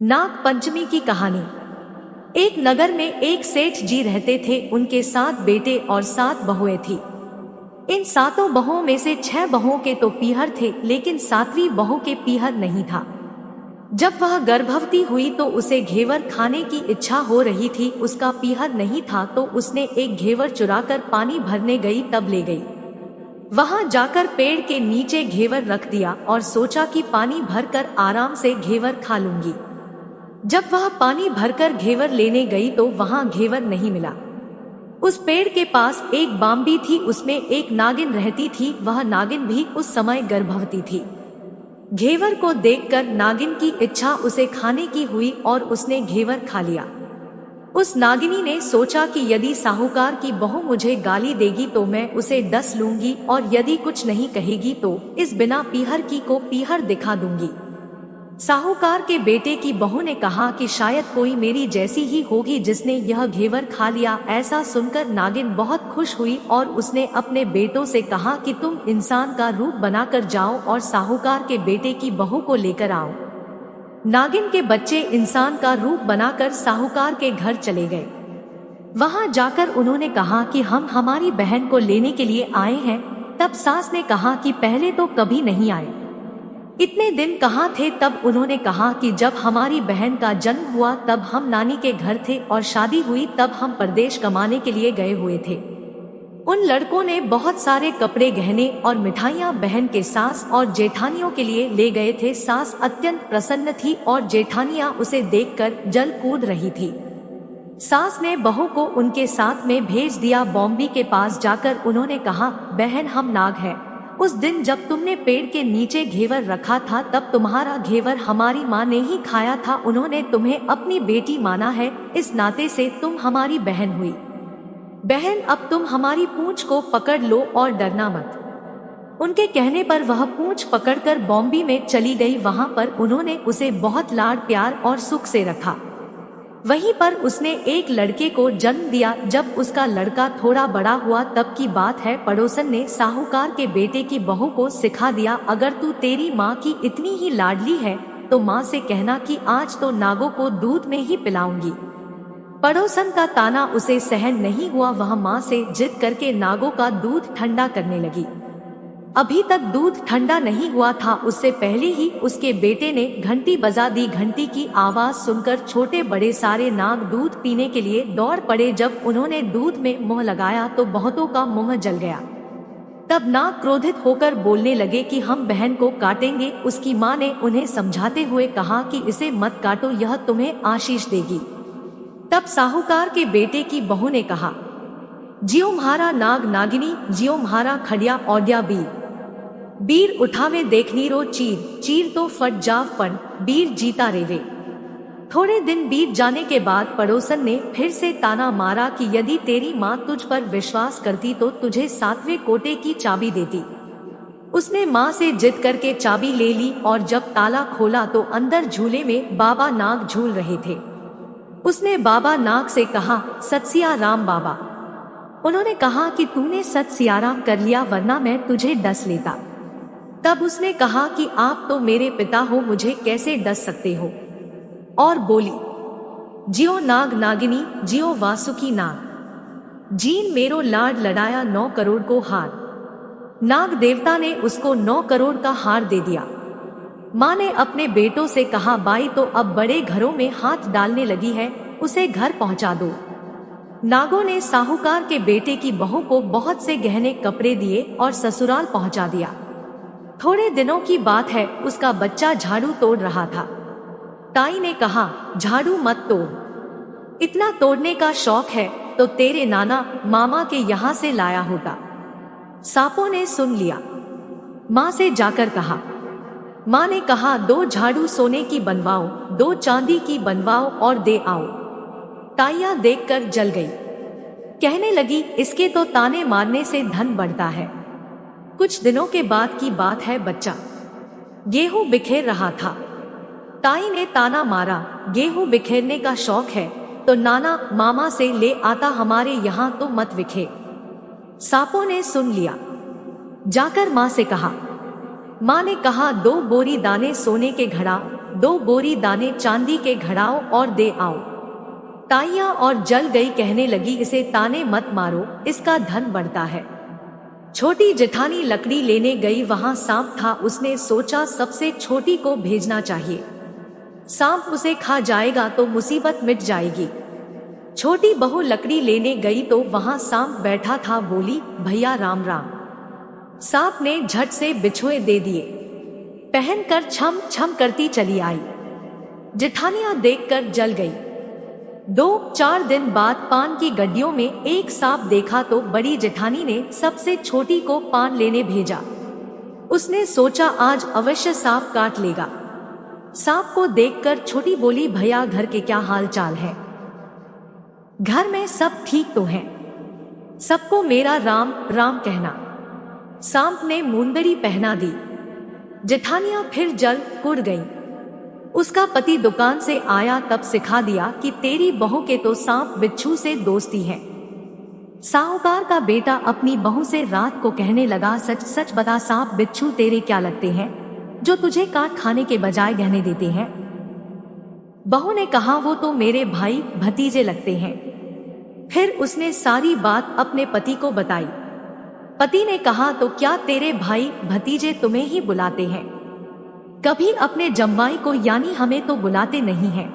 नाग पंचमी की कहानी। एक नगर में एक सेठ जी रहते थे। उनके 7 बेटे और 7 बहुएं थी। इन 7 बहुओं में से 6 बहुओं के तो पीहर थे, लेकिन 7वीं बहू के पीहर नहीं था। जब वह गर्भवती हुई तो उसे घेवर खाने की इच्छा हो रही थी। उसका पीहर नहीं था तो उसने एक घेवर चुराकर पानी भरने गई तब ले गई। वहां जाकर पेड़ के नीचे घेवर रख दिया और सोचा कि पानी भरकर आराम से घेवर खा लूंगी। जब वह पानी भरकर घेवर लेने गई तो वहां घेवर नहीं मिला। उस पेड़ के पास एक बांबी थी, उसमें एक नागिन रहती थी। वह नागिन भी उस समय गर्भवती थी। घेवर को देखकर नागिन की इच्छा उसे खाने की हुई और उसने घेवर खा लिया। उस नागिनी ने सोचा कि यदि साहूकार की बहू मुझे गाली देगी तो मैं उसे डस लूंगी, और यदि कुछ नहीं कहेगी तो इस बिना पीहर की को पीहर दिखा दूंगी। साहूकार के बेटे की बहू ने कहा कि शायद कोई मेरी जैसी ही होगी जिसने यह घेवर खा लिया। ऐसा सुनकर नागिन बहुत खुश हुई और उसने अपने बेटों से कहा कि तुम इंसान का रूप बनाकर जाओ और साहूकार के बेटे की बहू को लेकर आओ। नागिन के बच्चे इंसान का रूप बनाकर साहूकार के घर चले गए। वहां जाकर उन्होंने कहा कि हम हमारी बहन को लेने के लिए आए हैं। तब सास ने कहा कि पहले तो कभी नहीं आए, इतने दिन कहाँ थे? तब उन्होंने कहा कि जब हमारी बहन का जन्म हुआ तब हम नानी के घर थे और शादी हुई तब हम परदेश कमाने के लिए गए हुए थे। उन लड़कों ने बहुत सारे कपड़े, गहने और मिठाइयाँ बहन के सास और जेठानियों के लिए ले गए थे। सास अत्यंत प्रसन्न थी और जेठानियाँ उसे देखकर जल कूद रही थी। सास ने बहू को उनके साथ में भेज दिया। बॉम्बी के पास जाकर उन्होंने कहा, बहन हम नाग हैं। उस दिन जब तुमने पेड़ के नीचे घेवर रखा था तब तुम्हारा घेवर हमारी माँ ने ही खाया था। उन्होंने तुम्हें अपनी बेटी माना है, इस नाते से तुम हमारी बहन हुई। बहन अब तुम हमारी पूंछ को पकड़ लो और डरना मत। उनके कहने पर वह पूंछ पकड़कर बॉम्बी में चली गई। वहां पर उन्होंने उसे बहुत लाड प्यार और सुख से रखा। वहीं पर उसने एक लड़के को जन्म दिया। जब उसका लड़का थोड़ा बड़ा हुआ तब की बात है, पड़ोसन ने साहूकार के बेटे की बहू को सिखा दिया, अगर तू तेरी माँ की इतनी ही लाडली है तो माँ से कहना कि आज तो नागों को दूध में ही पिलाऊंगी। पड़ोसन का ताना उसे सहन नहीं हुआ। वह माँ से जिद करके नागों का दूध ठंडा करने लगी। अभी तक दूध ठंडा नहीं हुआ था, उससे पहले ही उसके बेटे ने घंटी बजा दी। घंटी की आवाज सुनकर छोटे बड़े सारे नाग दूध पीने के लिए दौड़ पड़े। जब उन्होंने दूध में मुंह लगाया तो बहुतों का मुंह जल गया। तब नाग क्रोधित होकर बोलने लगे कि हम बहन को काटेंगे। उसकी माँ ने उन्हें समझाते हुए कहा कि इसे मत काटो, यह तुम्हें आशीष देगी। तब साहूकार के बेटे की बहू ने कहा, जियो म्हारा नाग नागिनी, जियो म्हारा खड़िया औड्या बीर उठावे देखनी रो चीर, चीर तो फट जाव पण, बीर जीता रेवे। थोड़े दिन बीत जाने के बाद पड़ोसन ने फिर से ताना मारा कि यदि तेरी माँ तुझ पर विश्वास करती तो तुझे 7वें कोटे की चाबी देती। उसने माँ से जिद करके चाबी ले ली और जब ताला खोला तो अंदर झूले में बाबा नाग झूल रहे थे। उसने बाबा नाग से कहा, सत सिया राम बाबा। उन्होंने कहा कि तूने सत सियाराम कर लिया, वरना मैं तुझे डस लेता। तब उसने कहा कि आप तो मेरे पिता हो, मुझे कैसे डस सकते हो? और बोली, जियो नाग नागिनी, जियो वासुकी नाग, जीन मेरो लाड लड़ाया 9 करोड़ को हार। नाग देवता ने उसको 9 करोड़ का हार दे दिया। माँ ने अपने बेटों से कहा, बाई तो अब बड़े घरों में हाथ डालने लगी है, उसे घर पहुंचा दो। नागों ने साहूकार के बेटे की बहू को बहुत से गहने कपड़े दिए और ससुराल पहुंचा दिया। थोड़े दिनों की बात है, उसका बच्चा झाड़ू तोड़ रहा था। ताई ने कहा, झाड़ू मत तोड़, इतना तोड़ने का शौक है तो तेरे नाना मामा के यहाँ से लाया होता। सांपों ने सुन लिया। माँ से जाकर कहा। माँ ने कहा, 2 झाड़ू सोने की बनवाओ, 2 चांदी की बनवाओ और दे आओ। ताइयां देखकर जल गई। कहने लगी, इसके तो ताने मारने से धन बढ़ता है। कुछ दिनों के बाद की बात है, बच्चा गेहूं बिखेर रहा था। ताई ने ताना मारा, गेहूं बिखेरने का शौक है तो नाना मामा से ले आता, हमारे यहाँ तो मत बिखेर। सांपों ने सुन लिया। जाकर माँ से कहा। माँ ने कहा, 2 बोरी दाने सोने के घड़ा, 2 बोरी दाने चांदी के घड़ाओ और दे आओ। ताइया और जल गई कहने लगी, इसे ताने मत मारो, इसका धन बढ़ता है। छोटी जेठानी लकड़ी लेने गई, वहां सांप था। उसने सोचा सबसे छोटी को भेजना चाहिए, सांप उसे खा जाएगा तो मुसीबत मिट जाएगी। छोटी बहू लकड़ी लेने गई तो वहां सांप बैठा था। बोली, भैया राम राम। सांप ने झट से बिछुए दे दिए, पहनकर छम छम करती चली आई। जेठानियां देखकर जल गई। 2-4 दिन बाद पान की गड्डियों में एक सांप देखा तो बड़ी जेठानी ने सबसे छोटी को पान लेने भेजा। उसने सोचा आज अवश्य सांप काट लेगा। सांप को देखकर छोटी बोली, भैया घर के क्या हाल चाल है? घर में सब ठीक तो हैं? सबको मेरा राम राम कहना। सांप ने मुंदरी पहना दी। जेठानियां फिर जल कुड़ गईं। उसका पति दुकान से आया तब सिखा दिया कि तेरी बहू के तो सांप बिच्छू से दोस्ती है। साहूकार का बेटा अपनी बहू से रात को कहने लगा, सच सच बता, सांप बिच्छू तेरे क्या लगते हैं जो तुझे काट खाने के बजाय गहने देते हैं? बहू ने कहा, वो तो मेरे भाई भतीजे लगते हैं। फिर उसने सारी बात अपने पति को बताई। पति ने कहा, तो क्या तेरे भाई भतीजे तुम्हें ही बुलाते हैं? कभी अपने जम्वाई को यानी हमें तो बुलाते नहीं हैं।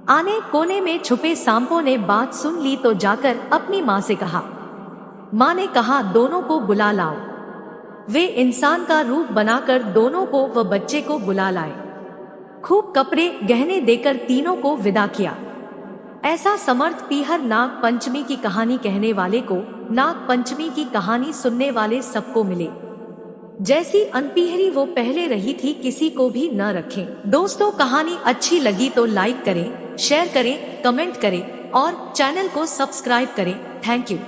आने कोने में छुपे सांपों ने बात सुन ली तो जाकर अपनी माँ से कहा। माँ ने कहा, दोनों को बुला लाओ। वे इंसान का रूप बनाकर दोनों को व बच्चे को बुला लाए। खूब कपड़े गहने देकर तीनों को विदा किया। ऐसा समर्थ पीहर नाग पंचमी की कहानी कहने वाले को, नाग पंचमी की कहानी सुनने वाले सबको मिले। जैसी अनपीहरी वो पहले रही थी, किसी को भी न रखें। दोस्तों, कहानी अच्छी लगी तो लाइक करें, शेयर करें, कमेंट करें और चैनल को सब्सक्राइब करें। Thank you.